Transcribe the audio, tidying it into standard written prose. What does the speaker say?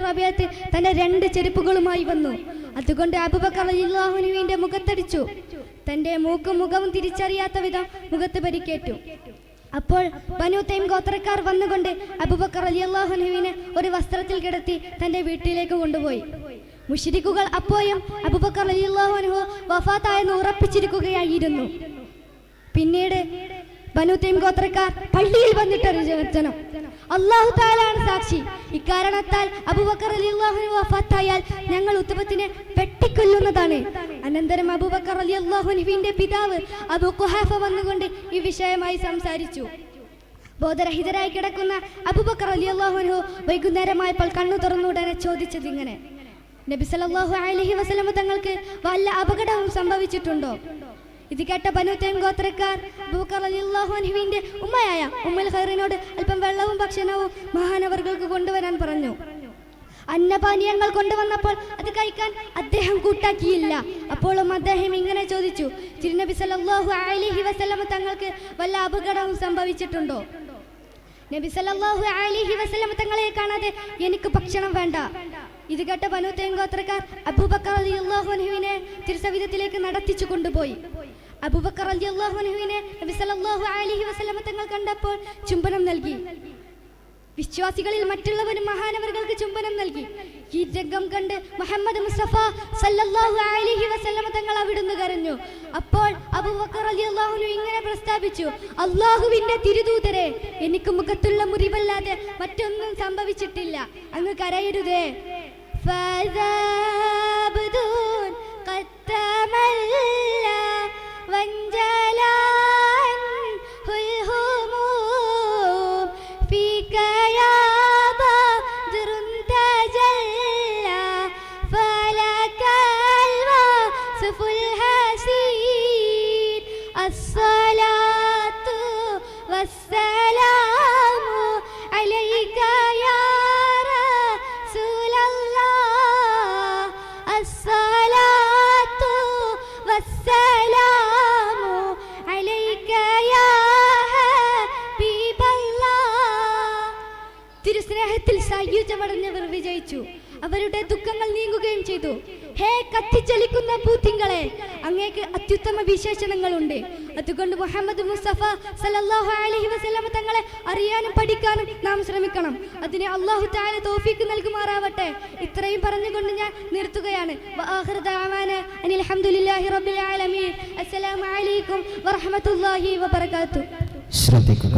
റബിയത്ത് തന്റെ 2 ചെരുപ്പുകളുമായി വന്നു. അതുകൊണ്ട് അബൂബക്കർ റളിയല്ലാഹു അൻഹുവിന്റെ മുഖത്തടിച്ചു. തന്റെ മുഖവും തിരിച്ചറിയാത്ത വിധം മുഖത്ത് പരിക്കേറ്റു. അപ്പോൾ ബനു തൈം ഗോത്രക്കാർ വന്നുകൊണ്ട് അബൂബക്കർ റളിയല്ലാഹു അൻഹുവിനെ ഒരു വസ്ത്രത്തിൽ കിടത്തി തന്റെ വീട്ടിലേക്ക് കൊണ്ടുപോയി. മുശ്രിക്കുകൾ അപ്പോഴും അബൂബക്കർ റളിയല്ലാഹു അൻഹു വഫാത്തായെന്ന് ഉറപ്പിച്ചിരിക്കുകയായിരുന്നു. പിന്നീട് ബനു തൈം ഗോത്രക്കാർ പള്ളിയിൽ വന്നിട്ട് വചനം അല്ലാഹു തആലയാണ് സാക്ഷി, ഇക്കാരണത്താൽ അബൂബക്കർ റളിയല്ലാഹു അൻഹു വഫാത്തായാൽ ഞങ്ങൾ ഉത്ബത്തിനെ വെട്ടിക്കൊല്ലുന്നതാണ്. അനന്തരം അബൂബക്കർ റളിയല്ലാഹു അൻഹുവിന്റെ പിതാവ് അബൂ ഖുഹാഫ വന്നുകൊണ്ട് ഈ വിഷയമായി സംസാരിച്ചു. ബോധരഹിതരായി കിടക്കുന്ന അബൂബക്കർ റളിയല്ലാഹു അൻഹു വൈകുന്നേരമായപ്പോൾ കണ്ണു തുറന്നുടനെ ചോദിച്ചത് ഇങ്ങനെ: നബി സല്ലല്ലാഹു അലൈഹി വസല്ലം തങ്ങൾക്ക് വല്ല അപകടവും സംഭവിച്ചിട്ടുണ്ടോ? ഇത് കേട്ട ബനു തൈം ഗോത്രക്കാർ അബൂബക്കർ റളിയല്ലാഹു അൻഹുവിന്റെ ഉമ്മയായ ഉമ്മുൽ ഖൈറിനോട് അല്പം വെള്ളവും ഭക്ഷണവും മഹാനവർകൾക്ക് കൊണ്ടുവരാൻ പറഞ്ഞു. അന്നപാനീയങ്ങൾ കൊണ്ടുവന്നപ്പോൾ അത് കഴിക്കാൻ അദ്ദേഹം കൂട്ടാക്കിയില്ല. അപ്പോഴും അദ്ദേഹം ഇങ്ങനെ ചോദിച്ചു: തിരുനബി സല്ലല്ലാഹു അലൈഹി വസല്ലം തങ്ങൾക്ക് വല്ല അപകടവും സംഭവിച്ചിട്ടുണ്ടോ? നബി സല്ലല്ലാഹു അലൈഹി വസല്ലം തങ്ങളെ കാണാതെ എനിക്ക് ഭക്ഷണം വേണ്ട. ഇത് കേട്ട ബനു തൈം ഗോത്രക്കാർ അബൂബക്കർ റളിയല്ലാഹു അൻഹുവിനെ തിരുസവിധത്തിലേക്ക് നടത്തിച്ചു കൊണ്ടുപോയി. അബൂബക്കർ റളിയല്ലാഹു അൻഹുവിനെ നബി സല്ലല്ലാഹു അലൈഹി വസല്ലം തങ്ങൾ കണ്ടപ്പോൾ ചുംബനം നൽകി. വിശ്വാസികളിൽ മറ്റുള്ളവരും മഹാനവറുകൾക്ക് ചുംബനം നൽകി. ഈ രംഗം കണ്ട് മുഹമ്മദ് മുസ്തഫ സല്ലല്ലാഹു അലൈഹി വസല്ലം തങ്ങൾ അവിടുന്ന് കരഞ്ഞു. അപ്പോൾ അബൂബക്കർ റളിയല്ലാഹു അൻഹു ഇങ്ങനെ പ്രസ്താവിച്ചു: അല്ലാഹുവിന്റെ തിരുദൂതരെ, എനിക്ക് മുഖത്തുള്ള മുറിവല്ലാതെ മറ്റൊന്നും സംഭവിച്ചിട്ടില്ല, അങ്ങ് കരയരുതേ. الصلاة والسلام عليك يا رسول الله. الصلاة والسلام عليك يا حبيب الله. തിരുസ്നേഹത്തിൽ സായുജ്യമടഞ്ഞവർ വിജയിച്ചു. അവരുടെ ദുഃഖങ്ങൾ നീങ്ങുകയും ചെയ്തു. ഹേ കത്തിച്ചലിക്കുന്ന പൂത്തിങ്കളെ, അങ്ങേക്ക് അത്യുത്തമ വിശേഷണങ്ങളുണ്ട്. അതുകൊണ്ട് മുഹമ്മദ് മുസ്തഫ സല്ലല്ലാഹു അലൈഹി വസല്ലം തങ്ങളെ അറിയാനും പഠിക്കാനും നാം ശ്രമിക്കണം. അതിനെ അല്ലാഹു തആല തൗഫീഖ് നൽകുമാറാവട്ടെ. ഇത്രയും പറഞ്ഞുകൊണ്ട് ഞാൻ നിർത്തുകയാണ്. വആഖിറു ദഅവാന അനിൽ ഹംദുലില്ലാഹി റബ്ബിൽ ആലമീൻ. അസ്സലാമു അലൈക്കും വറഹ്മത്തുള്ളാഹി വബറകാതുഹു. ശ്രദ്ധിക്കുക.